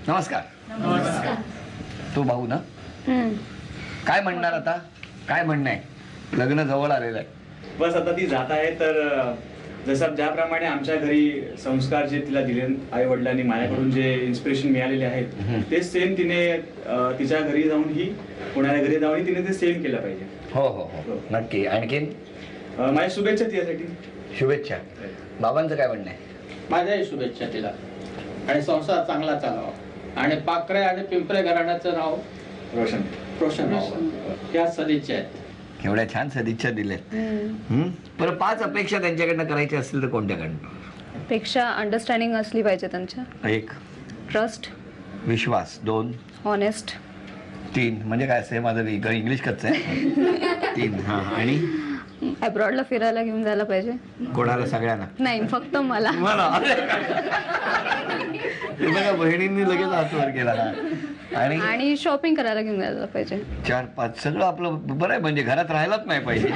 नमस्कार. नमस्कार. तो भाऊ ना, काय म्हणणार आता? काय म्हणणं आहे? लग्न जवळ आलेलं आहे. बस आता ती जात आहे. तर जसं ज्याप्रमाणे आमच्या घरी संस्कार जे तिला दिले आई वडिलांनी माझ्याकडून जे इन्स्पिरेशन मिळालेले आहेत ते सेम तिने तिच्या घरी जाऊन ही पुण्याच्या घरी जाऊन तिने ते सेम केलं पाहिजे. हो हो हो नक्की. आणखीन माझ्या शुभेच्छा तिच्यासाठी. शुभेच्छा. बाबांचं काय म्हणणं आहे? माझ्याही शुभेच्छा तिला. आणि संसार चांगला चालावा आणि पाखरे आणि पिंपरे घराण्याचं नाव रोशन रोशन व्हावं, या सदिच्छा आहेत. एवढ्या छान सदिच्छा दिल्यात. बरं, 5 अपेक्षा त्यांच्याकडनं करायच्या असतील तर कोणत्याकडनं? पेक्षा अंडरस्टँडिंग असली पाहिजे त्यांच्या. 1 ट्रस्ट, विश्वास. 2 ऑनेस्ट. 3 म्हणजे काय असं? माझं इंग्लिश कच्चं आहे. 3 हां. आणि अब्रॉडला फिरायला घेऊन जायला पाहिजे. कोणाला? सगळ्यांना? नाही, फक्त मला. बहिणींनी लगेच हातवर केला. आणि शॉपिंग करायला घेऊन जायला पाहिजे. 4-5 सगळं आपलं बरं आहे. म्हणजे घरात राहायलाच नाही पाहिजे.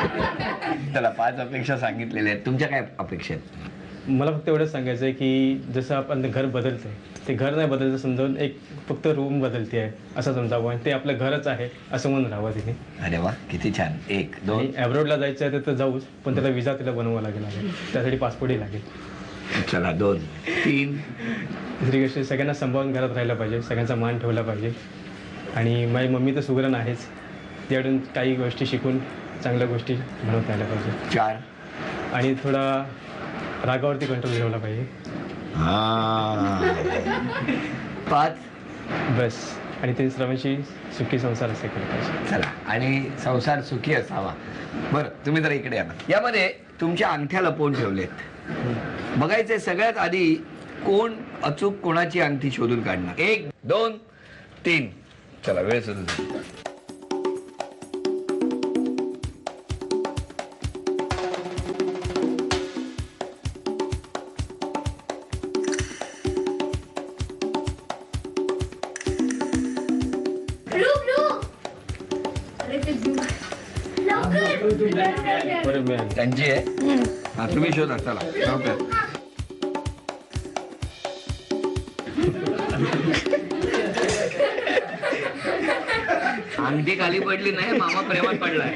त्याला 5 अपेक्षा सांगितलेल्या आहेत. तुमच्या काय अपेक्षा आहेत? मला फक्त एवढंच सांगायचं आहे की जसं आपण घर बदलतंय ते घर नाही बदलतं समजावून एक फक्त रूम बदलते आहे असं समजावं आणि ते आपलं घरच आहे असं म्हणून राहावं तिने. अरे वा, किती छान. 1 2 ॲब्रॉडला जायचं आहे तर जाऊच, पण त्याला विजा तिला बनवावा लागेल. त्यासाठी पासपोर्टही लागेल. चला 2 3 दुसरी गोष्ट, सगळ्यांना सांभाळून घरात राहायला पाहिजे, सगळ्यांचा मान ठेवला पाहिजे. आणि माझी मम्मी तर सुगरण आहेच, त्याकडून काही गोष्टी शिकून चांगल्या गोष्टी बनवता आल्या पाहिजे. 4 आणि थोडा रागावरती कंट्रोल ठेवला पाहिजे. 5 बस. आणि ते सर्वांशी सुखी संसार असे केला पाहिजे. चला. आणि संसार सुखी असावा. बरं, तुम्ही जरा इकडे या ना. यामध्ये तुमच्या अंगठ्या लपवून ठेवलेत. बघायचे सगळ्यात आधी कोण अचूक कोणाची अंगठी शोधून काढणार. 1 2 3. चला, वेळ सुरू झाली. त्यांची आहे. हा, तुम्ही शोधा. चला लवकर. अंगठी खाली पडली नाही, मामा प्रेमात पडलाय.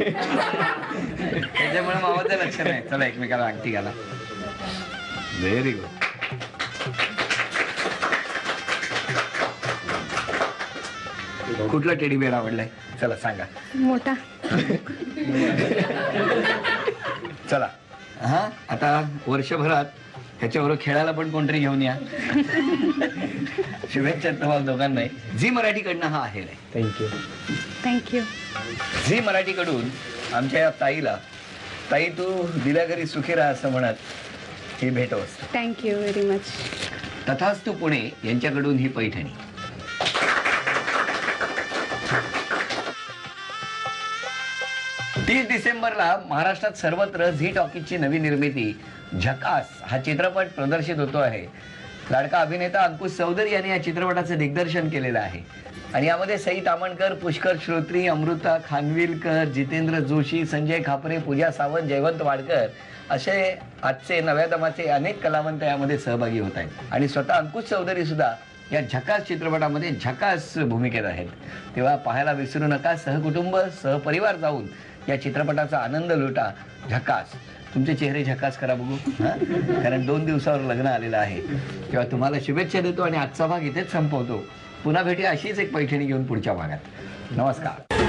त्याच्यामुळे मामाचं लक्ष नाही. चला, एकमेकाला अंगठी घाला. Very good. कुठला टेडी बेअर आवडलाय? चला सांगा. मोठा. चला. हा, आता वर्षभरात ह्याच्याबरोबर खेळायला पण कोणतरी घेऊन या. शुभेच्छा तुम्हाला दोघांना. झी मराठीकडनं हा आहे. थँक्यू. थँक्यू. झी मराठीकडून आमच्या या ताईला, ताई तू दिल्या घरी सुखी राहा असं म्हणत ही भेटवस्तू. Thank you very much. तथास्तु पुणे यांच्याकडून ही पैठणी. 30 डिसेंबरला महाराष्ट्रात सर्वत्र झी टॉकीजची नवी निर्मिती झकास हा चित्रपट प्रदर्शित होतो आहे. लाडका अभिनेता अंकुश चौधरी यांनी या चित्रपटाचं दिग्दर्शन केलेलं आहे. आणि यामध्ये सई तामणकर, पुष्कर श्रोत्री, अमृता खानविलकर, जितेंद्र जोशी, संजय खापरे, पूजा सावंत, जयवंत वाडकर असे आजचे नव्या दमाचे अनेक कलावंत यामध्ये सहभागी होत आहेत. आणि स्वतः अंकुश चौधरी सुद्धा या झकास चित्रपटामध्ये झकास भूमिकेत आहेत. तेव्हा पाहायला विसरू नका. सहकुटुंब सहपरिवार जाऊन या चित्रपटाचा आनंद लुटा. झकास. तुमचे चेहरे झकास करा बघू. कारण 2 दिवसावर लग्न आलेलं आहे. तेव्हा तुम्हाला शुभेच्छा देतो आणि आजचा भाग इथेच संपवतो. पुन्हा भेटूया अशीच एक पैठणी घेऊन पुढच्या भागात. नमस्कार.